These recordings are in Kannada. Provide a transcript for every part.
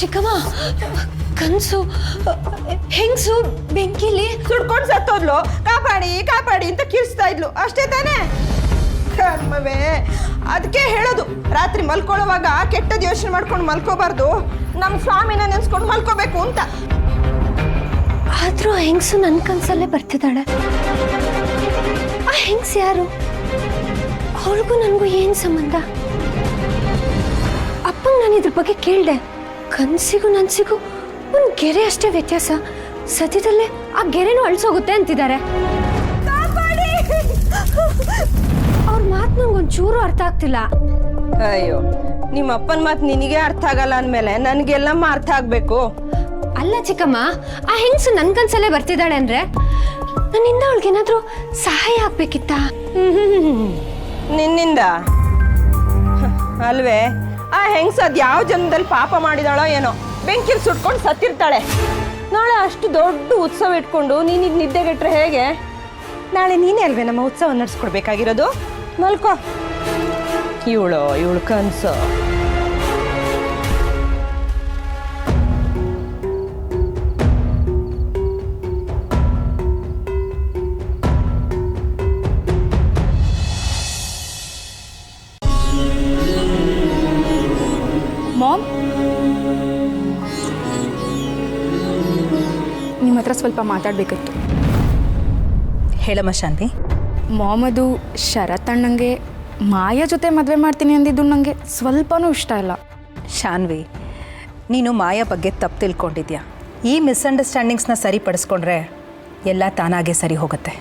ಚಿಕ್ಕಮ್ಮ ಕನ್ಸು ಹೆಂಗ್ಸು ಬೆಂಕಿಲಿ ಸುಡ್ಕೊಂಡು ಸತ್ತೋದ್ಲು. ಕಾಪಾಡಿ ಕಾಪಾಡಿ ಅಂತ ಕಿರ್ಸ್ತಾ ಇದ್ಲು, ಅಷ್ಟೇ ತಾನೇ? ಕರ್ಮವೇ, ಅದಕ್ಕೆ ಹೇಳೋದು ರಾತ್ರಿ ಮಲ್ಕೊಳ್ಳೋವಾಗ ಕೆಟ್ಟದ್ದು ಯೋಚನೆ ಮಾಡ್ಕೊಂಡು ಮಲ್ಕೋಬಾರ್ದು, ನಮ್ಮ ಸ್ವಾಮಿನ ನೆನ್ಸ್ಕೊಂಡು ಮಲ್ಕೋಬೇಕು ಅಂತ. ಆದ್ರೂ ಹೆಂಗ್ಸು ನನ್ನ ಕನ್ಸಲ್ಲೇ ಬರ್ತಿದ್ದಾಳೆ. ಆ ಹೆಂಗ್ಸ್ ಯಾರು? ಅವಳಿಗೂ ನನಗೂ ಏನ್ ಸಂಬಂಧ? ಅಪ್ಪಂಗೆ ನಾನು ಇದ್ರ ಬಗ್ಗೆ ಕೇಳಿದೆ. ಕನ್ಸಿಗೂ ನನ್ಸಿಗೂ ಒಂದು ಗೆರೆ ಅಷ್ಟೇ ವ್ಯತ್ಯಾಸ. ಸದ್ಯದಲ್ಲೇ ಆ ಗೆರೆನೂ ಅಳಿಸೋಗುತ್ತೆ ಅಂತಿದ್ದಾರೆ. ಅವ್ರ ಮಾತು ನಂಗೊಂಚೂರು ಅರ್ಥ ಆಗ್ತಿಲ್ಲ. ಅಯ್ಯೋ, ನಿಮ್ಮ ಅಪ್ಪನ ಮಾತು ನಿನಗೆ ಅರ್ಥ ಆಗಲ್ಲ ಅಂದಮೇಲೆ ನನಗೆಲ್ಲಮ್ಮ ಅರ್ಥ ಆಗ್ಬೇಕು. ಅಲ್ಲ ಚಿಕ್ಕಮ್ಮ, ಆ ಹೆಂಗ್ಸು ನನ್ ಕನ್ಸಲ್ಲೇ ಬರ್ತಿದ್ದಾಳೆ ಅಂದ್ರೆ ನನ್ನಿಂದ ಅವಳಿಗೇನಾದ್ರೂ ಸಹಾಯ ಆಗ್ಬೇಕಿತ್ತ? ನಿನ್ನಿಂದ ಅಲ್ವೇ? ಆ ಹೆಂಗ್ಸ ಅದ್ ಯಾವ ಜನ್ಮದಲ್ಲಿ ಪಾಪ ಮಾಡಿದಾಳೋ ಏನೋ, ಬೆಂಕಿಲ್ ಸುಟ್ಕೊಂಡು ಸತ್ತಿರ್ತಾಳೆ. ನಾಳೆ ಅಷ್ಟು ದೊಡ್ಡ ಉತ್ಸವ ಇಟ್ಕೊಂಡು ನೀನೀಗ ನಿದ್ದೆಗೆಟ್ರೆ ಹೇಗೆ? ನಾಳೆ ನೀನೇ ಅಲ್ವೇ ನಮ್ಮ ಉತ್ಸವ ನಡೆಸ್ಕೊಡ್ಬೇಕಾಗಿರೋದು? ಮಲ್ಕೋ. ಇವಳು ಕನ್ಸು. ಮಾಮ್, ನಿಮ್ಮ ಹತ್ರ ಸ್ವಲ್ಪ ಮಾತಾಡಬೇಕಿತ್ತು. ಹೇಳಮ್ಮ ಶಾನ್ವಿ. ಮಾಮ್, ಅದು ಶರತ್ ಅಣ್ಣಂಗೆ ಮಾಯಾ ಜೊತೆ ಮದುವೆ ಮಾಡ್ತೀನಿ ಅಂದಿದ್ದು ನನಗೆ ಸ್ವಲ್ಪನೂ ಇಷ್ಟ ಇಲ್ಲ. ಶಾನ್ವಿ, ನೀನು ಮಾಯಾ ಬಗ್ಗೆ ತಪ್ಪು ತಿಳ್ಕೊಂಡಿದ್ಯಾ. ಈ ಮಿಸ್ಅಂಡರ್ಸ್ಟ್ಯಾಂಡಿಂಗ್ಸ್ನ ಸರಿಪಡಿಸ್ಕೊಂಡ್ರೆ ಎಲ್ಲ ತಾನಾಗೆ ಸರಿ ಹೋಗುತ್ತೆ.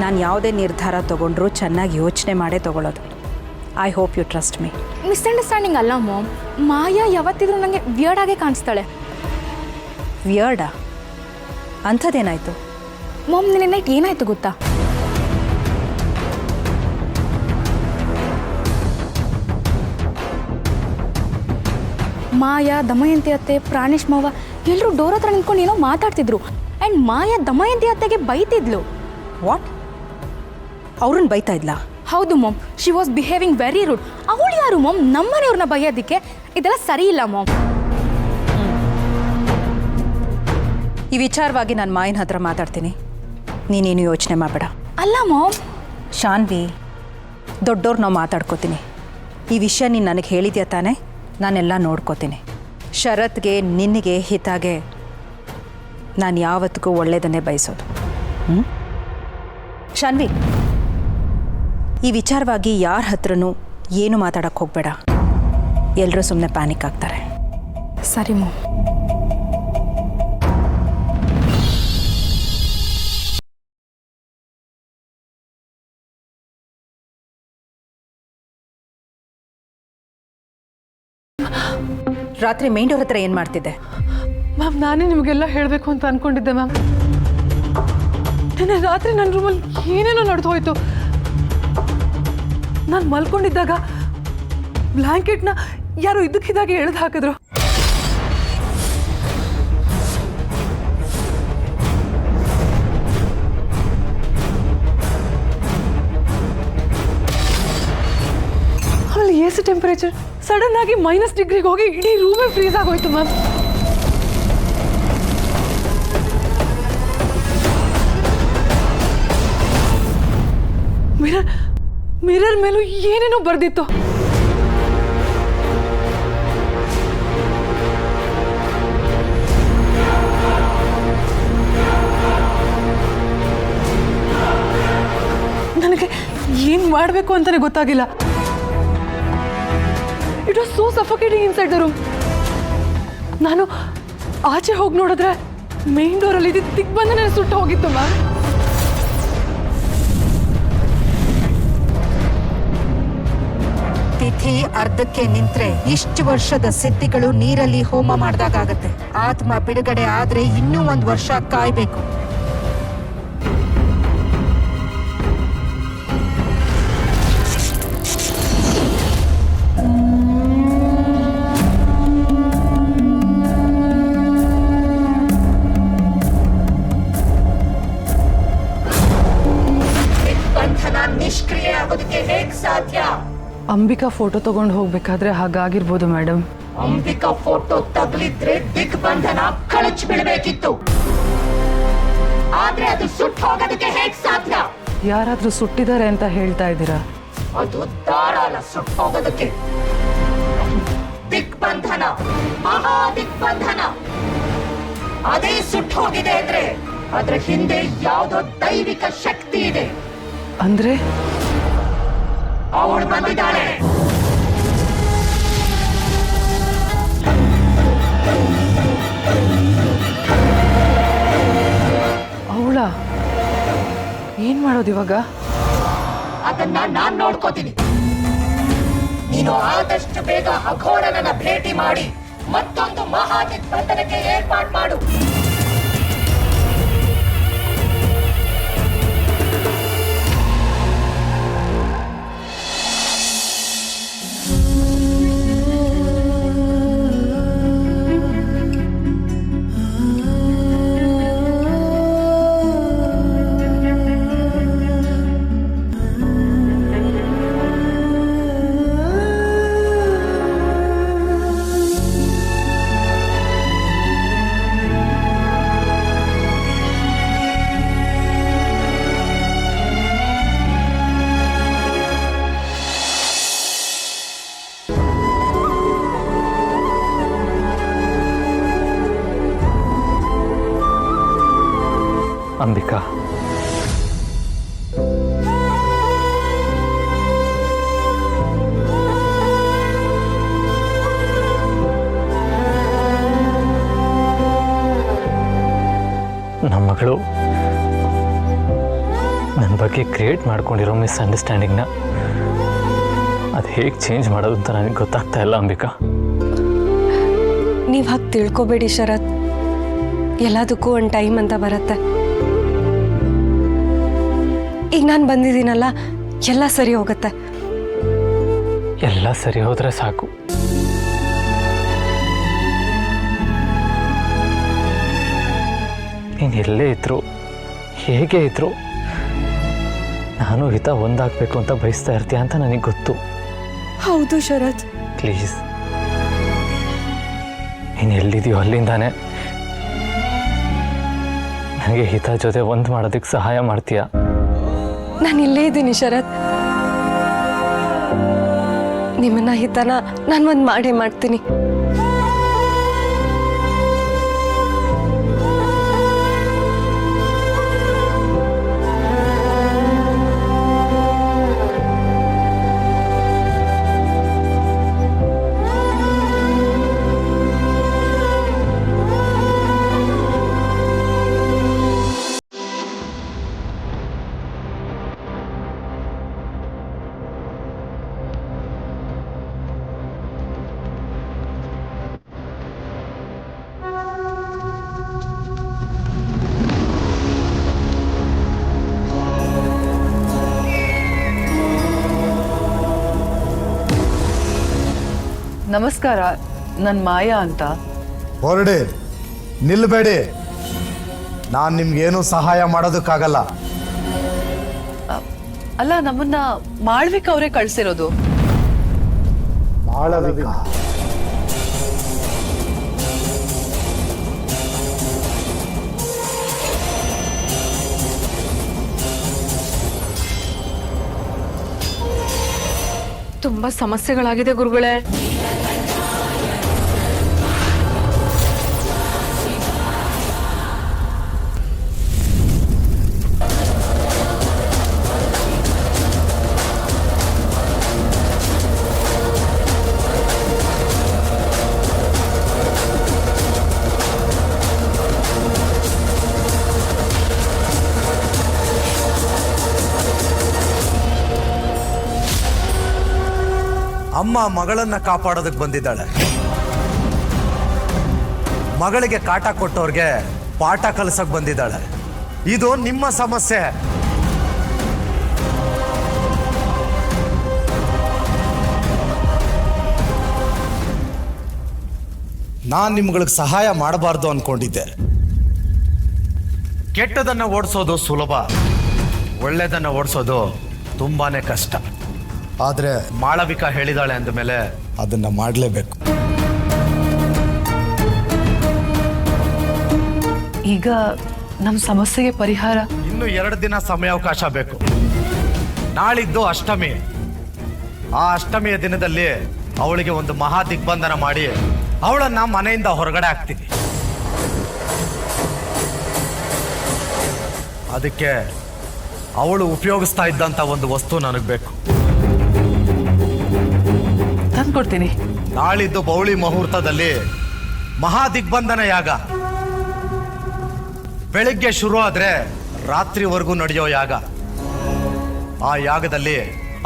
ನಾನು ಯಾವುದೇ ನಿರ್ಧಾರ ತೊಗೊಂಡ್ರೂ ಚೆನ್ನಾಗಿ ಯೋಚನೆ ಮಾಡೇ ತೊಗೊಳ್ಳೋದು. I hope you trust me. Misunderstanding ಅಲ್ಲ ಮಾಮ್, ಮಾಯಾ ಯಾವತ್ತಿದ್ರೂ ನನಗೆ ವಿಯರ್ಡ್ ಆಗೇ ಕಾಣಿಸ್ತಾಳೆ. ವಿಯರ್ಡಾ? ಅಂಥದ್ದೇನಾಯಿತು? ಮಾಮ್, ನಿನ್ನೆ ನೈಟ್ ಏನಾಯ್ತು ಗೊತ್ತಾ? ಮಾಯಾ, ದಮಯಂತಿ ಅತ್ತೆ, ಪ್ರಾಣೇಶ್ ಮಾವ ಎಲ್ಲರೂ ಡೋರ್ ಹತ್ರ ನಿಂತ್ಕೊಂಡು ಏನೋ ಮಾತಾಡ್ತಿದ್ರು. ಆ್ಯಂಡ್ ಮಾಯಾ ದಮಯಂತಿ ಅತ್ತೆಗೆ ಬೈತಿದ್ಲು. ವಾಟ್? ಅವ್ರನ್ನ ಬೈತಾ ಇದ್ಲಾ? ಹೌದು mom, she was behaving very rude. ಅವಳು ಯಾರು ಮಾಮ್ ನಮ್ಮನೆಯವ್ರನ್ನ ಬೈಯೋದಕ್ಕೆ? ಇದೆಲ್ಲ ಸರಿ ಇಲ್ಲ ಮಾಮ್. ಈ ವಿಚಾರವಾಗಿ ನಾನು ಮಾಯನ ಹತ್ರ ಮಾತಾಡ್ತೀನಿ, ನೀನೇನು ಯೋಚನೆ ಮಾಡಬೇಡ. ಅಲ್ಲ ಮಾಮ್. ಶಾನ್ವಿ, ದೊಡ್ಡವ್ರು ನಾವು ಮಾತಾಡ್ಕೋತೀನಿ. ಈ ವಿಷಯ ನೀನು ನನಗೆ ಹೇಳಿದ್ಯಾ ತಾನೇ? ನಾನೆಲ್ಲ ನೋಡ್ಕೋತೀನಿ. ಶರತ್ಗೆ ನಿನಗೆ ಹಿತಾಗೆ ನಾನು ಯಾವತ್ತಿಗೂ ಒಳ್ಳೆಯದನ್ನೇ ಬಯಸೋದು. ಶಾನ್ವಿ, ಈ ವಿಚಾರವಾಗಿ ಯಾರ ಹತ್ರನೂ ಏನು ಮಾತಾಡೋಕ್ಕೆ ಹೋಗಬೇಡ. ಎಲ್ಲರೂ ಸುಮ್ಮನೆ ಪ್ಯಾನಿಕ್ ಆಗ್ತಾರೆ. ಸರಿ ಮಾಮ್. ರಾತ್ರಿ ಮೇನ್ ಡೋರ್ ಹತ್ರ ಏನು ಮಾಡ್ತಿದ್ದೆ? ಮ್ಯಾಮ್, ನಾನೇ ನಿಮಗೆಲ್ಲ ಹೇಳಬೇಕು ಅಂತ ಅಂದ್ಕೊಂಡಿದ್ದೆ ಮ್ಯಾಮ್. ನಿನ್ನೆ ರಾತ್ರಿ ನನ್ನ ರೂಮಲ್ಲಿ ಏನೇನೋ ನಡೆದು ಹೋಯ್ತು. ನಾನು ಮಲ್ಕೊಂಡಿದ್ದಾಗ ಬ್ಲ್ಯಾಂಕೆಟ್ನ ಯಾರು ಇದ್ದಕ್ಕಿದ್ದಾಗೆ ಎಳೆದು ಹಾಕಿದ್ರು. ಆಮೇಲೆ ಎ ಸಿ ಟೆಂಪರೇಚರ್ ಸಡನ್ ಆಗಿ -ಡಿಗ್ರಿಗೆ ಹೋಗಿ ಇಡೀ ರೂಮೇ ಫ್ರೀಸ್ ಆಗೋಯ್ತು ಮ್ಯಾಮ್. ಮಿರರ್ ಮೇಲೂ ಏನೇನೋ ಬರ್ದಿತ್ತು. ನನಗೆ ಏನ್ ಮಾಡಬೇಕು ಅಂತಾನೆ ಗೊತ್ತಾಗಿಲ್ಲ. It was so suffocating inside the room. ನಾನು ಆಚೆ ಹೋಗಿ ನೋಡಿದ್ರೆ ಮೇನ್ ಡೋರಲ್ಲಿ ದಿಗ್ಬಂಧನ ಸುಟ್ಟು ಹೋಗಿತ್ತು ಮ್ಯಾಮ್. ತಿಥಿ ಅರ್ಧಕ್ಕೆ ನಿಂತ್ರೆ ಇಷ್ಟು ವರ್ಷದ ಸಿದ್ಧಿಗಳು ನೀರಲ್ಲಿ ಹೋಮ ಮಾಡ್ದಾಗತ್ತೆ. ಆತ್ಮ ಬಿಡುಗಡೆ ಆದ್ರೆ ಇನ್ನೂ 1 ವರ್ಷ ಕಾಯ್ಬೇಕು. ನಿಷ್ಕ್ರಿಯ ಆಗೋದಕ್ಕೆ ಹೇಗೆ ಸಾಧ್ಯ? ಅಂಬಿಕಾ ಫೋಟೋ ತಗೊಂಡು ಹೋಗ್ಬೇಕಾದ್ರೆ ಹಾಗಾಗಿರ್ಬೋದು ಮೇಡಮ್. ಅಂಬಿಕಾ ಫೋಟೋ ತಗಲಿದ್ರೆ ದಿಗ್ಬಂಧನ ಕಳಚಿ ಬಿಡಬೇಕಿತ್ತು. ಆದ್ರೆ ಅದು ಸುಟ್ಟು ಹೋಗೋದಕ್ಕೆ ಹೇಗ್ ಸಾಧ್ಯ? ಯಾರಾದ್ರೂ ಸುಟ್ಟಿದ್ದಾರೆ ಅಂತ ಹೇಳ್ತಾ ಇದ್ದೀರಾ? ಅದು ಧಾರಾಳ ಸುಟ್ಟು ಹೋಗೋದಕ್ಕೆ. ದಿಗ್ಬಂಧನ, ಮಹಾ ದಿಗ್ಬಂಧನ. ಅದೇ ಸುಟ್ಟು ಹೋಗಿದೆ ಅಂದ್ರೆ ಅದ್ರ ಹಿಂದೆ ಯಾವುದೋ ದೈವಿಕ ಶಕ್ತಿ ಇದೆ. ಅಂದ್ರೆ ಅವಳು ಬಂದಿದ್ದಾಳೆ. ಅವಳ ಏನ್ ಮಾಡೋದು ಇವಾಗ? ಅದನ್ನ ನಾನ್ ನೋಡ್ಕೋತೀನಿ. ನೀನು ಆದಷ್ಟು ಬೇಗ ಅಘೋರನನ್ನ ಭೇಟಿ ಮಾಡಿ ಮತ್ತೊಂದು ಮಹಾದಿಗ್ಬಂಧನಕ್ಕೆ ಏರ್ಪಾಡು ಮಾಡು. ಅಂಬಿಕಾ, ನಮ್ಮ ಮಗಳು ನನ್ನ ಬಗ್ಗೆ ಕ್ರಿಯೇಟ್ ಮಾಡ್ಕೊಂಡಿರೋ ಮಿಸ್ಅಂಡರ್ಸ್ಟ್ಯಾಂಡಿಂಗ್ನ ಅದು ಹೇಗೆ ಚೇಂಜ್ ಮಾಡೋದು ಅಂತ ನನಗೆ ಗೊತ್ತಾಗ್ತಾ ಇಲ್ಲ ಅಂಬಿಕಾ. ನೀವು ಹಾಗೆ ತಿಳ್ಕೊಬೇಡಿ ಶರತ್, ಎಲ್ಲದಕ್ಕೂ ಒಂದು ಟೈಮ್ ಅಂತ ಬರುತ್ತೆ. ಈಗ ನಾನು ಬಂದಿದ್ದೀನಲ್ಲ, ಎಲ್ಲ ಸರಿ ಹೋಗುತ್ತೆ. ಎಲ್ಲ ಸರಿ ಹೋದರೆ ಸಾಕು. ನೀನು ಎಲ್ಲೇ ಇದ್ರು, ಹೇಗೆ ಇದ್ರು, ನಾನು ಹಿತ ಒಂದಾಗಬೇಕು ಅಂತ ಬಯಸ್ತಾ ಇರ್ತೀಯ ಅಂತ ನನಗೆ ಗೊತ್ತು. ಹೌದು ಶರತ್, ಪ್ಲೀಸ್ ನೀನು ಎಲ್ಲಿದೆಯೋ ಅಲ್ಲಿಂದಾನೆ ನನಗೆ ಹಿತ ಜೊತೆ ಒಂದು ಮಾಡೋದಕ್ಕೆ ಸಹಾಯ ಮಾಡ್ತೀಯಾ? ನಾನು ಇಲ್ಲೇ ಇದ್ದೀನಿ ಶರತ್. ನಿಮ್ಮನ್ನ ಹಿತನ ನಾನು ಒಂದು ಮಾಡೇ ಮಾಡ್ತೀನಿ. ನಮಸ್ಕಾರ, ನನ್ನ ಮಾಯಾ ಅಂತ. ಹೊರಡಿ, ನಿಲ್ಲಬೇಡಿ. ನಾನು ನಿಮ್ಗೇನು ಸಹಾಯ ಮಾಡೋದಕ್ಕಾಗಲ್ಲ. ಅಲ್ಲ, ನಮ್ಮನ್ನ ಮಾಳ್ವಿಕ ಅವರೇ ಕಳ್ಸಿರೋದು. ಮಾಳವಿಕಾ? ತುಂಬಾ ಸಮಸ್ಯೆಗಳಾಗಿದೆ ಗುರುಗಳೇ. ಅಮ್ಮ ಮಗಳನ್ನ ಕಾಪಾಡೋದಕ್ಕೆ ಬಂದಿದ್ದಾಳೆ. ಮಗಳಿಗೆ ಕಾಟ ಕೊಟ್ಟವ್ರಿಗೆ ಪಾಠ ಕಲಿಸಕ್ ಬಂದಿದ್ದಾಳೆ. ಇದು ನಿಮ್ಮ ಸಮಸ್ಯೆ. ನಾನು ನಿಮ್ಗಳಿಗೆ ಸಹಾಯ ಮಾಡಬಾರ್ದು ಅನ್ಕೊಂಡಿದ್ದೆ. ಕೆಟ್ಟದನ್ನ ಓಡಿಸೋದು ಸುಲಭ, ಒಳ್ಳೆದನ್ನ ಓಡಿಸೋದು ತುಂಬಾನೇ ಕಷ್ಟ. ಆದ್ರೆ ಮಾಳವಿಕಾ ಹೇಳಿದಾಳೆ ಅಂದಮೇಲೆ ಅದನ್ನ ಮಾಡಲೇಬೇಕು. ಈಗ ನಮ್ಮ ಸಮಸ್ಯೆಗೆ ಪರಿಹಾರ? ಇನ್ನು 2 ದಿನ ಸಮಯಾವಕಾಶ ಬೇಕು. ನಾಳಿದ್ದು ಅಷ್ಟಮಿ. ಆ ಅಷ್ಟಮಿಯ ದಿನದಲ್ಲಿ ಅವಳಿಗೆ ಒಂದು ಮಹಾ ದಿಗ್ಬಂಧನ ಮಾಡಿ ಅವಳನ್ನ ಮನೆಯಿಂದ ಹೊರಗಡೆ ಹಾಕ್ತೀನಿ. ಅದಕ್ಕೆ ಅವಳು ಉಪಯೋಗಿಸ್ತಾ ಇದ್ದಂಥ ಒಂದು ವಸ್ತು ನನಗೆ ಬೇಕು. ತಂದ್ಕೊಡ್ತೀನಿ. ನಾಳಿದ್ದು ಬೌಳಿ ಮುಹೂರ್ತದಲ್ಲಿ ಮಹಾ ದಿಗ್ಬಂಧನ ಯಾಗ. ಬೆಳಿಗ್ಗೆ ಶುರು ಆದ್ರೆ ರಾತ್ರಿವರೆಗೂ ನಡೆಯೋ ಯಾಗ. ಆ ಯಾಗದಲ್ಲಿ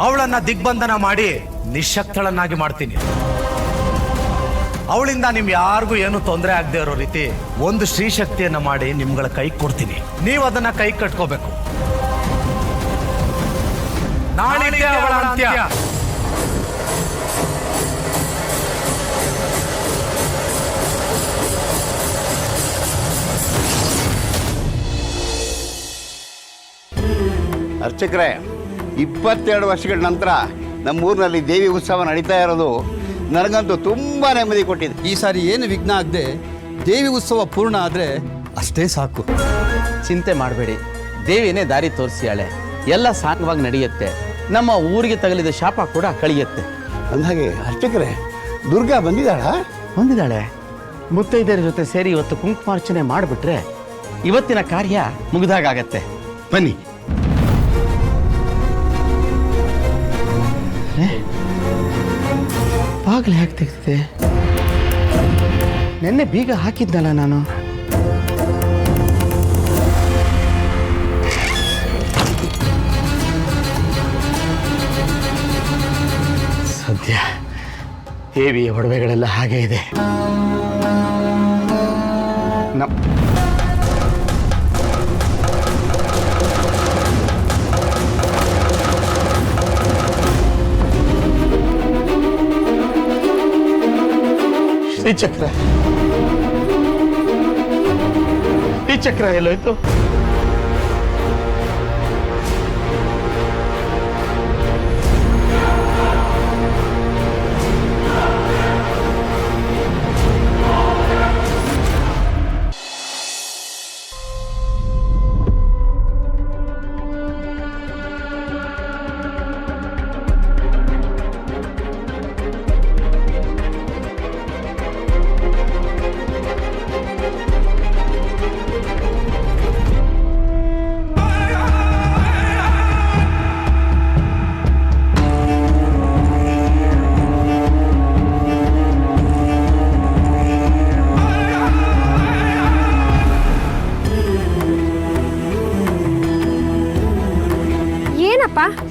ಅವಳನ್ನ ದಿಗ್ಬಂಧನ ಮಾಡಿ ನಿಶಕ್ತಳನ್ನಾಗಿ ಮಾಡ್ತೀನಿ. ಅವಳಿಂದ ನಿಮ್ ಯಾರಿಗೂ ಏನು ತೊಂದರೆ ಆಗದೆ ಇರೋ ರೀತಿ ಒಂದು ಶ್ರೀಶಕ್ತಿಯನ್ನ ಮಾಡಿ ನಿಮ್ಗಳ ಕೈ ಕೊಡ್ತೀನಿ. ನೀವು ಅದನ್ನ ಕೈ ಕಟ್ಕೋಬೇಕು. ನಾಳಿಗೆ ಅವಳ ಅಂತ್ಯ. ಅರ್ಚಕರೇ, 22 ವರ್ಷಗಳ ನಂತರ ನಮ್ಮೂರಿನಲ್ಲಿ ದೇವಿ ಉತ್ಸವ ನಡೀತಾ ಇರೋದು ನನಗಂತೂ ತುಂಬ ನೆಮ್ಮದಿ ಕೊಟ್ಟಿದೆ. ಈ ಸಾರಿ ಏನು ವಿಘ್ನ ಆಗದೆ ದೇವಿ ಉತ್ಸವ ಪೂರ್ಣ ಆದರೆ ಅಷ್ಟೇ ಸಾಕು. ಚಿಂತೆ ಮಾಡಬೇಡಿ, ದೇವಿನೇ ದಾರಿ ತೋರಿಸ್ಯಾಳೆ. ಎಲ್ಲ ಸಾಂಗವಾಗಿ ನಡೆಯುತ್ತೆ. ನಮ್ಮ ಊರಿಗೆ ತಗಲಿದ ಶಾಪ ಕೂಡ ಕಳಿಯುತ್ತೆ. ಅಂದಾಗೆ ಅರ್ಚಕರೇ, ದುರ್ಗಾ ಬಂದಿದ್ದಾಳೆ. ಮುತ್ತೈದರ ಜೊತೆ ಸೇರಿ ಇವತ್ತು ಕುಂಕುಮಾರ್ಚನೆ ಮಾಡಿಬಿಟ್ರೆ ಇವತ್ತಿನ ಕಾರ್ಯ ಮುಗಿದಾಗತ್ತೆ. ಬನ್ನಿ. ಬಾಗಿಲು ಹೇಗೆ ತೆಗ್ದಿದೆ? ನೆನ್ನೆ ಬೀಗ ಹಾಕಿದ್ನಲ್ಲ ನಾನು. ಸದ್ಯ ದೇವಿಯ ಒಡವೆಗಳೆಲ್ಲ ಹಾಗೆ ಇದೆ. ಶ್ರೀಚಕ್ರ ಎಲ್ಲೋಯ್ತು?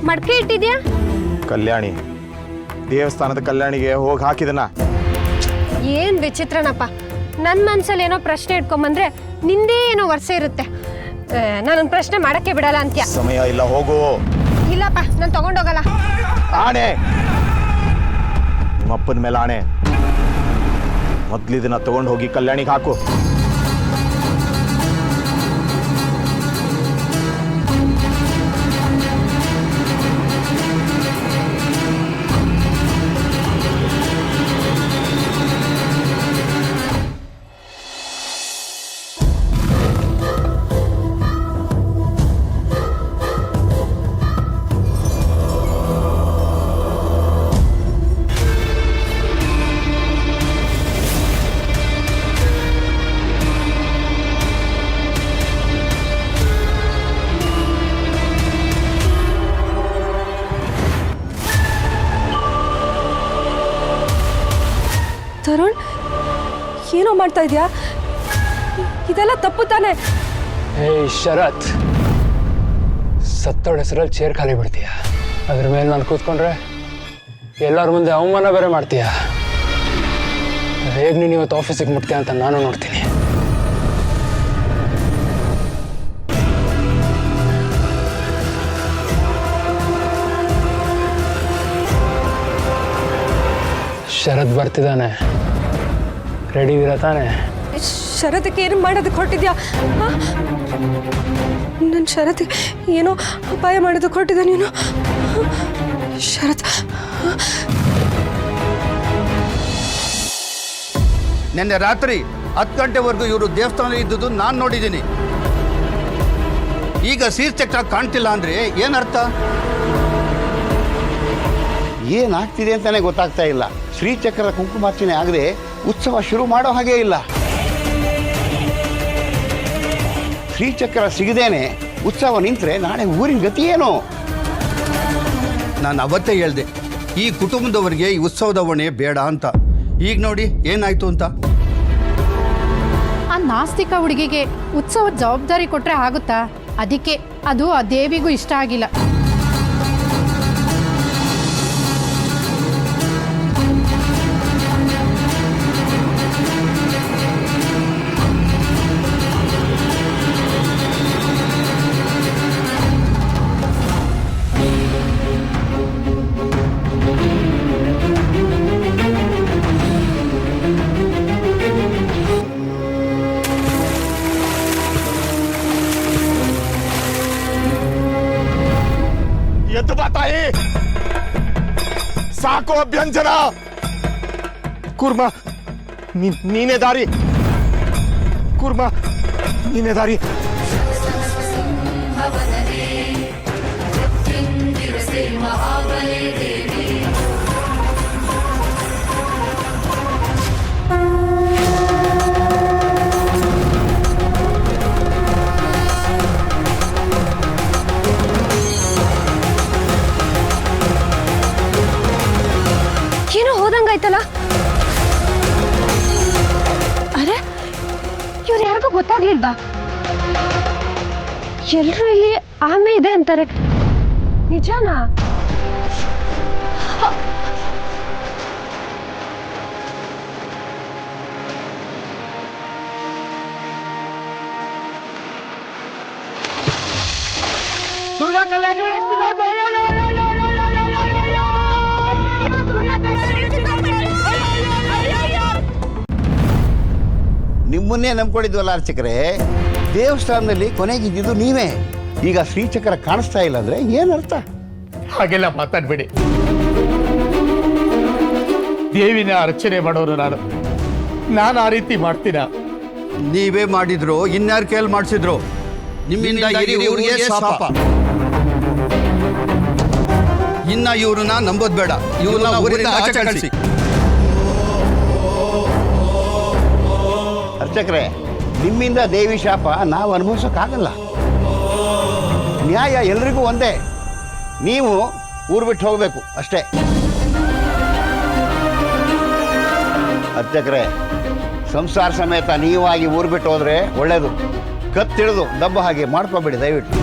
ಮಡಕೆ ಇಟ್ಟಿದ್ಯಾ? ಕಲ್ಯಾಣಿ, ದೇವಸ್ಥಾನದ ಕಲ್ಯಾಣಿಗೆ ಹೋಗಿ ಹಾಕಿದನ. ಏನ್ ವಿಚಿತ್ರನಪ್ಪ. ನನ್ನ ಮನ್ಸಲ್ಲಿ ಏನೋ ಪ್ರಶ್ನೆ ಇಟ್ಕೊಂಬಂದ್ರೆ ನಿಂದೇ ಏನೋ ವರ್ಷ ಇರುತ್ತೆ. ನಾನೊಂದು ಪ್ರಶ್ನೆ ಮಾಡಕ್ಕೆ ಬಿಡಲ್ಲ ಅಂತ್ಯ. ಸಮಯ ಇಲ್ಲ, ಹೋಗು. ಇಲ್ಲಪ್ಪ, ನಾನು ತಗೊಂಡೋಗಲ್ಲ. ಆಣೆ, ನಿಮ್ಮಪ್ಪನ ಮೇಲೆ ಆಣೆ. ಮೊದ್ಲಿದನ್ನ ತಗೊಂಡು ಹೋಗಿ ಕಲ್ಯಾಣಿಗೆ ಹಾಕು. ತರುಣ್, ಏನೋ ಮಾಡ್ತಾ ಇದೆಯಾ? ಇದೆಲ್ಲ ತಪ್ಪು ತಾನೆ? ಏಯ್ ಶರತ್, ಸತ್ತೋಳ ಹೆಸರಲ್ಲಿ ಚೇರ್ ಖಾಲಿ ಬಿಡ್ತೀಯ. ಅದ್ರ ಮೇಲೆ ನಾನು ಕೂತ್ಕೊಂಡ್ರೆ ಎಲ್ಲರ ಮುಂದೆ ಅವಮಾನ ಬೇರೆ ಮಾಡ್ತೀಯ. ಹೇಗೆ ನೀನು ಇವತ್ತು ಆಫೀಸಿಗೆ ಮುಟ್ತೀಯ ಅಂತ ನಾನು ನೋಡ್ತೀನಿ. ಶರತ್ ಬರ್ತಿದ್ದಾನೆ, ರೆಡಿ ಇದ್ದೀರಾ ತಾನೆ? ಶರತ್ಗೆ ಏನು ಮಾಡೋದಕ್ಕೆ ಹೊರಟಿದ್ಯಾ? ನನ್ನ ಶರತ್ ಏನೋ ಅಪಾಯ ಮಾಡೋದಕ್ಕೆ ಹೊರಟಿದ್ದ ನೀನು. ಶರತ್, ನಿನ್ನೆ ರಾತ್ರಿ 10 ಗಂಟೆವರೆಗೂ ಇವರು ದೇವಸ್ಥಾನ ಇದ್ದುದು ನಾನು ನೋಡಿದ್ದೀನಿ. ಈಗ ಶ್ರೀಚಕ್ರ ಕಾಣ್ತಿಲ್ಲ ಅಂದರೆ ಏನರ್ಥ? ಏನಾಗ್ತಿದೆ ಅಂತಾನೆ ಗೊತ್ತಾಗ್ತಾ ಇಲ್ಲ. ಶ್ರೀಚಕ್ರದ ಕುಂಕುಮಾರ್ಚನೆ ಆಗದೆ ಉತ್ಸವ ಶುರು ಮಾಡೋ ಹಾಗೇ ಇಲ್ಲ. ಶ್ರೀಚಕ್ರ ಸಿಗದೇನೆ ಉತ್ಸವ ನಿಂತರೆ ನಾಳೆ ಊರಿನ ಗತಿ ಏನು? ನಾನು ಅವತ್ತೇ ಹೇಳ್ದೆ, ಈ ಕುಟುಂಬದವರಿಗೆ ಈ ಉತ್ಸವದ ಹೊಣೆ ಬೇಡ ಅಂತ. ಈಗ ನೋಡಿ ಏನಾಯ್ತು ಅಂತ. ಆ ನಾಸ್ತಿಕ ಹುಡುಗಿಗೆ ಉತ್ಸವದ ಜವಾಬ್ದಾರಿ ಕೊಟ್ಟರೆ ಆಗುತ್ತಾ? ಅದಕ್ಕೆ ಅದು ಆ ದೇವಿಗೂ ಇಷ್ಟ ಆಗಿಲ್ಲ. ಎದ್ದು ಬಾ ತಾಯಿ, ಸಾಕು ಅಭ್ಯಂಜನ. ಕೂರ್ಮ ನೀನೇ ದಾರಿ, ಕೂರ್ಮ ನೀನೇ ದಾರಿ. ಏನೋ ಹೋದಂಗಾಯ್ತಲ್ಲ. ಅರೆ, ಇವ್ರು ಯಾರಿಗೂ ಗೊತ್ತಾಗ್ಲಿಲ್ವಾ? ಎಲ್ರು ಇಲ್ಲಿ ಆಮೆ ಇದೆ ಅಂತಾರೆ, ನಿಜಾನಾ? ನಿಮ್ಮನ್ನೇ ನಂಬ್ಕೊಂಡಿದ್ವಲ್ಲ ಅರ್ಚಕರೇ. ದೇವಸ್ಥಾನದಲ್ಲಿ ಕೊನೆಗಿದ್ದು ನೀವೇ. ಈಗ ಶ್ರೀಚಕ್ರ ಕಾಣಿಸ್ತಾ ಇಲ್ಲ ಅಂದ್ರೆ ಏನರ್ಥ? ಹಾಗೆಲ್ಲ ಮಾತಾಡ್ಬೇಡಿ. ದೇವಿನ ಅರ್ಚನೆ ಮಾಡೋರು ನಾನು ಆ ರೀತಿ ಮಾಡ್ತೀನ? ನೀವೇ ಮಾಡಿದ್ರು, ಇನ್ಯಾರು ಕೈಯಲ್ಲಿ ಮಾಡಿಸಿದ್ರು? ನಿಮ್ಮಿಂದ ಇವ್ರಿಗೆ ಶಾಪ. ಇನ್ನ ಇವ್ರನ್ನ ನಂಬೋದ್ ಬೇಡ, ಇವ್ರನ್ನ ಊರಿಂದ ಆಚೆ ಕಳಿಸಿ. ಅರ್ಚಕರೇ, ನಿಮ್ಮಿಂದ ದೇವಿ ಶಾಪ ನಾವು ಅನುಭವಿಸೋಕ್ಕಾಗಲ್ಲ. ನ್ಯಾಯ ಎಲ್ರಿಗೂ ಒಂದೇ. ನೀವು ಊರು ಬಿಟ್ಟು ಹೋಗಬೇಕು ಅಷ್ಟೇ. ಅರ್ಚಕರೇ, ಸಂಸಾರ ಸಮೇತ ನೀವಾಗಿ ಊರು ಬಿಟ್ಟು ಹೋದ್ರೆ ಒಳ್ಳೇದು. ಕತ್ತಿಳಿದು ದಬ್ಬ ಹಾಗೆ ಮಾಡ್ಕೋಬೇಡಿ ದಯವಿಟ್ಟು.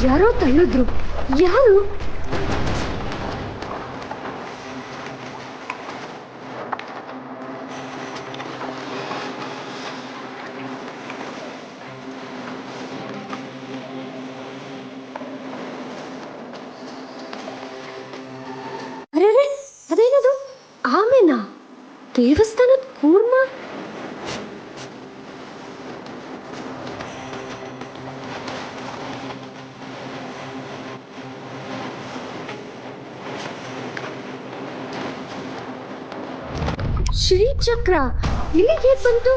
ಯಾರೋ ತಳ್ಳಿದ್ರು. ಯಾರು? ಅರೆ, ಅದೇನದು? ಆಮೇನಾ? ದೇವಸ್ಥಾನದ ಕೂರ್ಮ? ಶ್ರೀಚಕ್ರ ಇಲ್ಲಿಗೆ ಬಂತು?